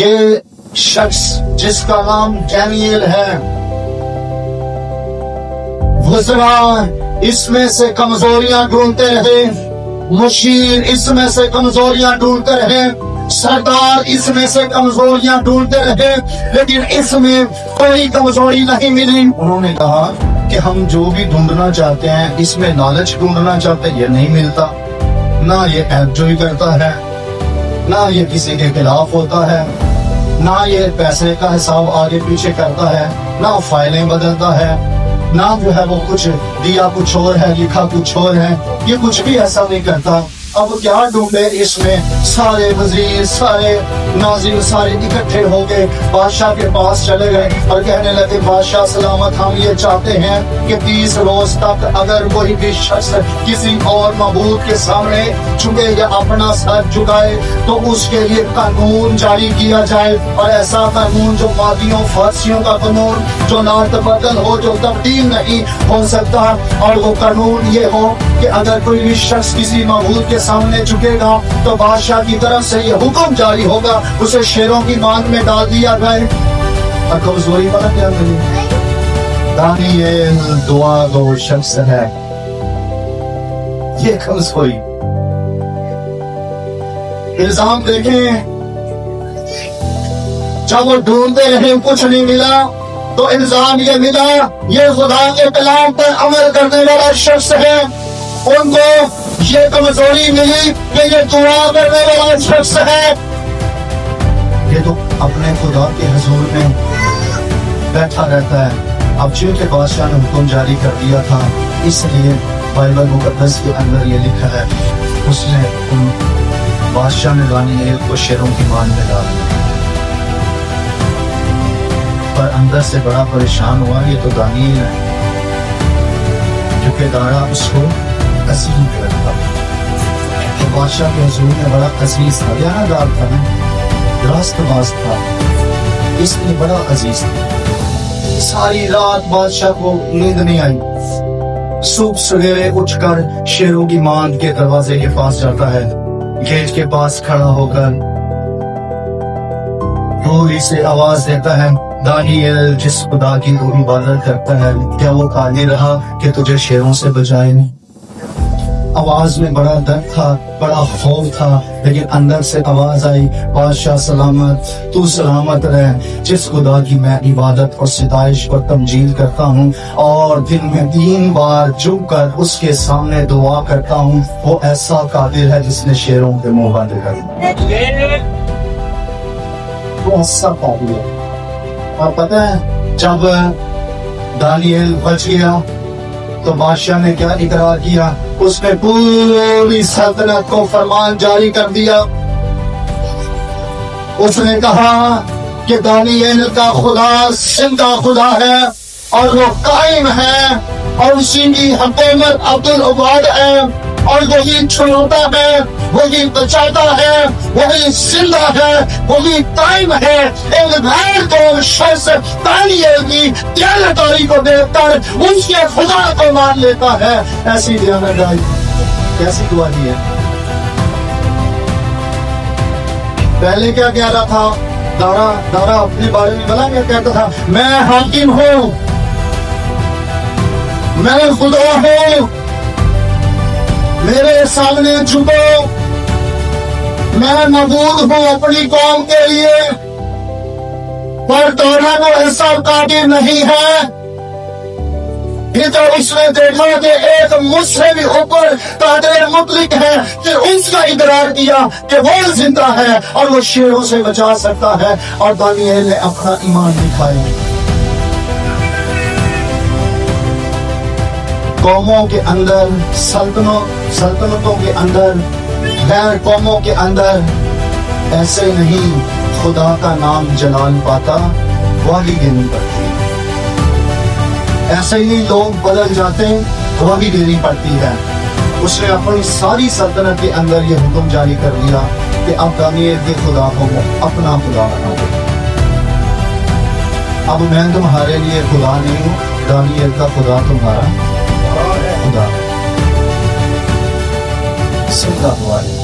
یہ شخص جس کا نام ڈینیل ہے وہ ذرا اس میں سے کمزوریاں ڈھونڈتے رہے، مشیر اس میں سے کمزوریاں ڈھونڈتے رہے، سردار اس میں سے کمزوریاں ڈھونڈتے رہے، لیکن اس میں کوئی کمزوری نہیں ملی۔ انہوں نے کہا کہ ہم جو بھی ڈھونڈنا چاہتے ہیں، اس میں نالج ڈھونڈنا چاہتے ہیں، یہ نہیں ملتا، نہ یہ ایپ جوئی کرتا ہے، نہ یہ کسی کے خلاف ہوتا ہے، نہ یہ پیسے کا حساب آگے پیچھے کرتا ہے، نہ فائلیں بدلتا ہے، نہ جو ہے وہ کچھ دیا کچھ اور ہے لکھا کچھ اور ہے، یہ کچھ بھی ایسا نہیں کرتا۔ اب کیا ڈھونڈے اس میں؟ سارے وزیر سارے ناظرین سارے اکٹھے ہو گئے، بادشاہ کے پاس چلے گئے اور کہنے لگے بادشاہ سلامت، ہم یہ چاہتے ہیں کہ 30 روز تک اگر کوئی بھی شخص کسی اور معبود کے سامنے جھکے یا اپنا سر جھکائے تو اس کے لیے قانون جاری کیا جائے، اور ایسا قانون جو مادیوں فارسیوں کا قانون جو نہ تبدل ہو، جو تبدیل نہیں ہو سکتا، اور وہ قانون یہ ہو کہ اگر کوئی بھی شخص کسی معبود کے سامنے جھکے گا تو بادشاہ کی طرف سے یہ حکم جاری ہوگا اسے شیروں کی مانگ میں ڈال دیا جائے۔ اور کمزوری پتہ کیا ملی؟ دانیل دعا گو شخص ہے، یہ کمزوری۔ الزام دیکھیں، جب وہ ڈھونڈتے رہے کچھ نہیں ملا تو الزام یہ ملا یہ خدا کے کلام پر عمل کرنے والا شخص ہے۔ ان کو یہ کمزوری ملی کہ یہ دعا کرنے والا شخص ہے، یہ تو اپنے خدا کے حضور میں بیٹھا رہتا ہے۔ اب چونکہ بادشاہ نے حکم جاری کر دیا تھا، اس لیے بائبل مقدس کے اندر یہ لکھا ہے اس نے بادشاہ نے دانیل کو شیروں کی مان میں ڈال دیا، پر اندر سے بڑا پریشان ہوا یہ تو دانیل ہے، کیونکہ دارا اس کو عظیم لگتا، بادشاہ کے حضور میں بڑا عزیز تھا، یہاں دار تھا نا، راست باز تھا، اس لیے بڑا عزیز تھا۔ ساری رات بادشاہ کو نیند نہیں آئی، صبح سویرے اٹھ کر شیروں کی ماند کے دروازے کے پاس جاتا ہے، گیٹ کے پاس کھڑا ہو کر تھوڑی سے آواز دیتا ہے، دانیل جس خدا کی تو عبادت کرتا ہے کیا وہ قادر رہا کہ تجھے شیروں سے بچائے؟ آواز میں بڑا درد تھا، بڑا خوف تھا، لیکن اندر سے آواز آئی، بادشاہ سلامت، تو سلامت رہ، جس خدا کی میں عبادت اور ستائش اور تمجید کرتا ہوں اور دن میں 3 بار جھک کر اس کے سامنے دعا کرتا ہوں، وہ ایسا قادر ہے جس نے شیروں کے منہ بند کر دیا، وہ ایسا قادر ہے۔ اور پتہ ہے جب دانیل بچ گیا تو بادشاہ نے کیا اقرار کیا؟ اس نے پوری سلطنت کو فرمان جاری کر دیا، اس نے کہا کہ دانیل کا خدا زندہ خدا ہے اور وہ قائم ہے، اور اسی کی حکومت عبدالعباد ہے، اور وہی چھڑاتا ہے، وہی بچاتا ہے، وہی زندہ ہے، وہی قائم ہے۔ ایک غیر قوم شخص دانیل کی دیانتداری کو دیکھ کر اس کے خدا کو مان لیتا ہے۔ ایسی دیانتداری کیسی دعا دی ہے؟ پہلے کیا کہہ رہا تھا دارا اپنے بارے میں بلا کیا کہتا تھا؟ میں حاکم ہوں، میں خدا ہوں، میرے سامنے جھکو، میں معبود ہوں اپنی قوم کے لیے، پر دورہ کو ایسا قادر نہیں ہے۔ پھر تو اس نے دیکھا کہ ایک مجھ سے بھی اوپر قادر مطلق ہے، پھر اس کا اقرار کیا کہ وہ زندہ ہے اور وہ شیروں سے بچا سکتا ہے، اور دانیل نے اپنا ایمان دکھایا۔ قوموں کے اندر، سلطنتوں کے اندر، غیر قوموں کے اندر ایسے نہیں خدا کا نام جلال پاتا، گواہی دینی پڑتی، ایسے ہی لوگ بدل جاتے، گواہی دینی پڑتی ہے۔ اس نے اپنی ساری سلطنت کے اندر یہ حکم جاری کر دیا کہ اب دانیل کے خدا کو اپنا خدا بنا دو، اب میں تمہارے لیے خدا نہیں ہوں، دانیل کا خدا تمہارا خدا۔ زندہ ہوا ہے۔